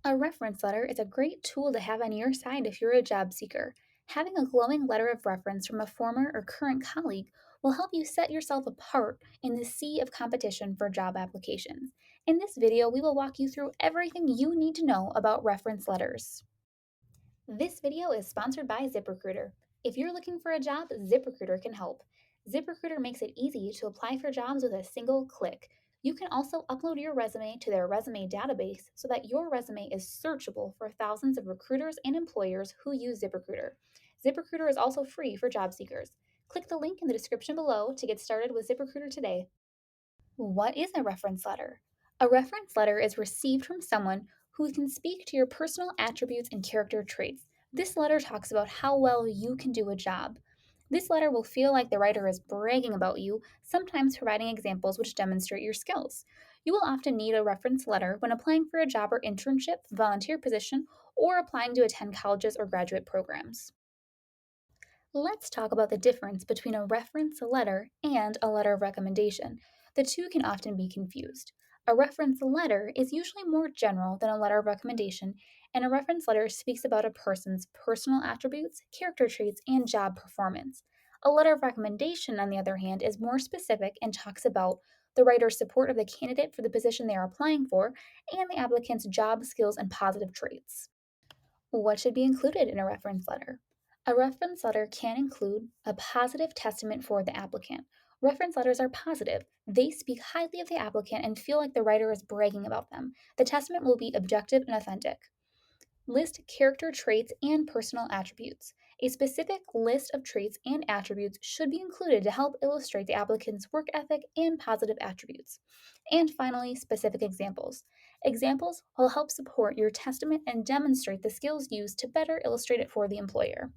A reference letter is a great tool to have on your side if you're a job seeker. Having a glowing letter of reference from a former or current colleague will help you set yourself apart in the sea of competition for job applications. In this video, we will walk you through everything you need to know about reference letters. This video is sponsored by ZipRecruiter. If you're looking for a job, ZipRecruiter can help. ZipRecruiter makes it easy to apply for jobs with a single click. You can also upload your resume to their resume database so that your resume is searchable for thousands of recruiters and employers who use ZipRecruiter. ZipRecruiter is also free for job seekers. Click the link in the description below to get started with ZipRecruiter today. What is a reference letter? A reference letter is received from someone who can speak to your personal attributes and character traits. This letter talks about how well you can do a job. This letter will feel like the writer is bragging about you, sometimes providing examples which demonstrate your skills. You will often need a reference letter when applying for a job or internship, volunteer position, or applying to attend colleges or graduate programs. Let's talk about the difference between a reference letter and a letter of recommendation. The two can often be confused. A reference letter is usually more general than a letter of recommendation, and a reference letter speaks about a person's personal attributes, character traits, and job performance. A letter of recommendation, on the other hand, is more specific and talks about the writer's support of the candidate for the position they are applying for and the applicant's job skills and positive traits. What should be included in a reference letter? A reference letter can include a positive testament for the applicant. Reference letters are positive. They speak highly of the applicant and feel like the writer is bragging about them. The testament will be objective and authentic. List character traits and personal attributes. A specific list of traits and attributes should be included to help illustrate the applicant's work ethic and positive attributes. And finally, specific examples. Examples will help support your testament and demonstrate the skills used to better illustrate it for the employer.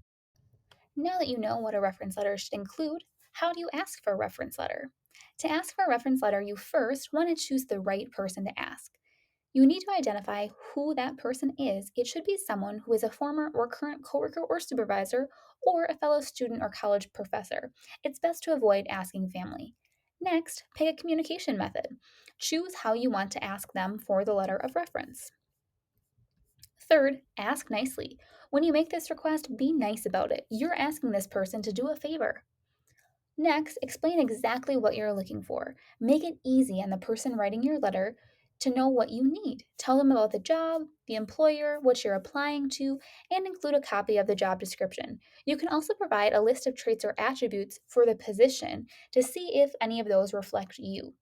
Now that you know what a reference letter should include, how do you ask for a reference letter? To ask for a reference letter, you first want to choose the right person to ask. You need to identify who that person is. It should be someone who is a former or current coworker or supervisor, or a fellow student or college professor. It's best to avoid asking family. Next, pick a communication method. Choose how you want to ask them for the letter of reference. Third, ask nicely. When you make this request, be nice about it. You're asking this person to do a favor. Next, explain exactly what you're looking for. Make it easy on the person writing your letter to know what you need. Tell them about the job, the employer, what you're applying to, and include a copy of the job description. You can also provide a list of traits or attributes for the position to see if any of those reflect you.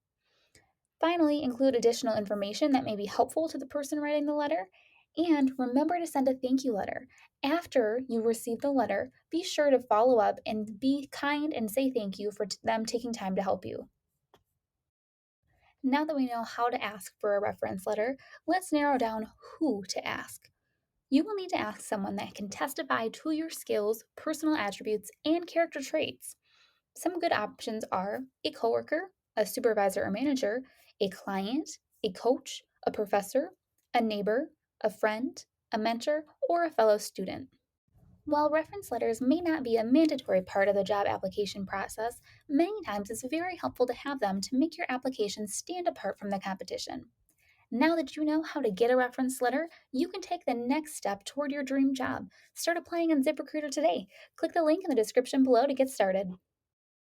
Finally, include additional information that may be helpful to the person writing the letter. And remember to send a thank you letter. After you receive the letter, be sure to follow up and be kind and say thank you for them taking time to help you. Now that we know how to ask for a reference letter, let's narrow down who to ask. You will need to ask someone that can testify to your skills, personal attributes, and character traits. Some good options are a coworker, a supervisor or manager, a client, a coach, a professor, a neighbor, a friend, a mentor, or a fellow student. While reference letters may not be a mandatory part of the job application process, many times it's very helpful to have them to make your application stand apart from the competition. Now that you know how to get a reference letter, you can take the next step toward your dream job. Start applying on ZipRecruiter today. Click the link in the description below to get started.